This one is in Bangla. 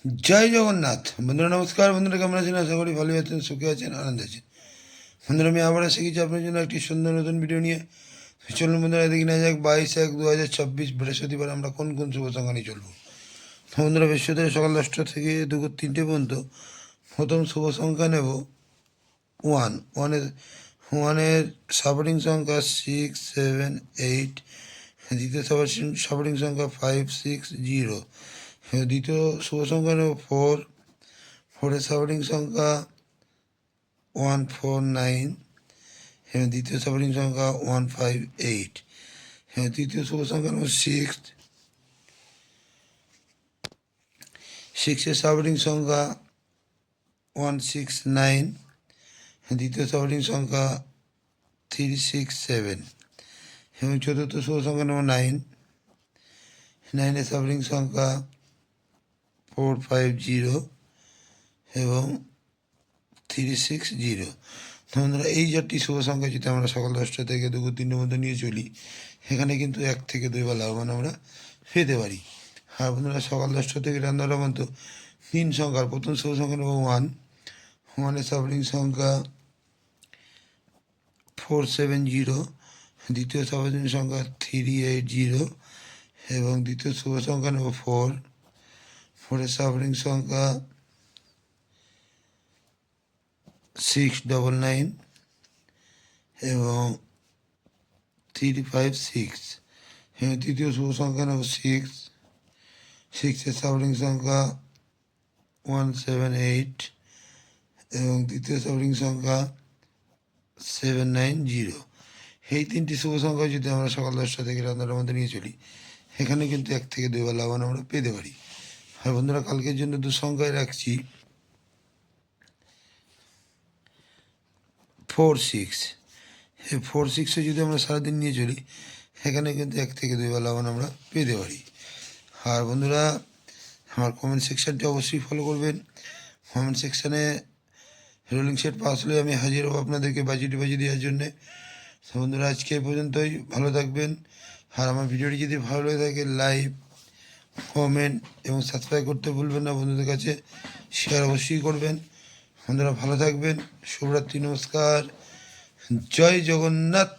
জয় জগন্নাথ। বন্ধুরা নমস্কার। বন্ধুরা কেমন আছেন? আশা করি ভালোই আছেন, সুখে আছেন, আনন্দে আছেন। বন্ধুরা আমি আবার এসে গেছি আপনার জন্য একটি সুন্দর নতুন ভিডিও নিয়ে। চলুন বন্ধুরা দেখি না যাক 22/1/2026 বৃহস্পতিবার আমরা কোন কোন শুভ সংখ্যা নিয়ে চলবো। বন্ধুরা বৃহস্পতিবার সকাল 10টা থেকে দুপুর 3টে পর্যন্ত প্রথম শুভ সংখ্যা নেব ওয়ান। ওয়ানের সাপোর্টিং সংখ্যা 6, 7, 8। দ্বিতীয় সাপোর্টিং সংখ্যা 5, 6, 0। দ্বিতীয় শুভ সংখ্যা নেব ফোর। ফোরের সাপোর্টিং সংখ্যা 1, 4, 9। দ্বিতীয় সাপোর্টিং সংখ্যা 1, 5, 8। তৃতীয় শুভ সংখ্যা নেব সিক্স। সিক্সের সাপোর্টিং সংখ্যা 1, 6, 9। দ্বিতীয় সাপোর্টিং সংখ্যা 3, 6, 7। এবং চতুর্থ শুভ সংখ্যা নেব নাইন। নাইনের সাপোর্টিং সংখ্যা 4, 5, 0 এবং 3, 6, 0। বন্ধুরা এই চারটি শুভ সংখ্যা যদি আমরা সকাল 10টা থেকে দুপুর 3টের মধ্যে নিয়ে চলি, এখানে কিন্তু 1 থেকে 2 বার লাভবান আমরা পেতে পারি। আর বন্ধুরা সকাল 10টা থেকে রান্নার পর্যন্ত 3 সংখ্যার প্রথম শুভ সংখ্যা নেব ওয়ান। ওয়ানের সাপোর্টিং সংখ্যা 4, 7, 0। দ্বিতীয় সাপোর্টিং সংখ্যা 3, 8, 0 এবং দ্বিতীয় শুভ সংখ্যা নেব ফোর। ফোরের সাপোর্টিং সংখ্যা 6, 9, 9 এবং 3, 5, 6। এবং তৃতীয় শুভ সংখ্যা নেব সিক্স। সিক্সের সাপোর্টিং সংখ্যা 1, 7, 8 এবং দ্বিতীয় সাপোর্টিং সংখ্যা 7, 9, 0। এই তিনটি শুভ সংখ্যা যদি আমরা সকাল 10টা থেকে রান্নার মধ্যে নিয়ে চলি, এখানে কিন্তু 1 থেকে 2 বার লাভবান আমরা পেতে পারি। আর বন্ধুরা কালকের জন্য 2 সংখ্যায় রাখছি 4, 6। এই 4, 6 যদি আমরা সারাদিন নিয়ে চলি, এখানে কিন্তু 1 থেকে 2 বার লাভবান আমরা পেতে পারি। আর বন্ধুরা আমার কমেন্ট সেকশানটি অবশ্যই ফলো করবেন। কমেন্ট সেকশানে রোলিং সেট পাস হলে আমি হাজির হব আপনাদেরকে বাজি দেওয়ার জন্যে। তো বন্ধুরা আজকে এই পর্যন্তই, ভালো থাকবেন। আর আমার ভিডিওটি যদি ভালো লেগে থাকে লাইক, কমেন্ট এবং সাবস্ক্রাইব করতে ভুলবেন না। বন্ধুদের কাছে শেয়ার অবশ্যই করবেন। বন্ধুরা ভালো থাকবেন। শুভরাত্রি, নমস্কার, জয় জগন্নাথ।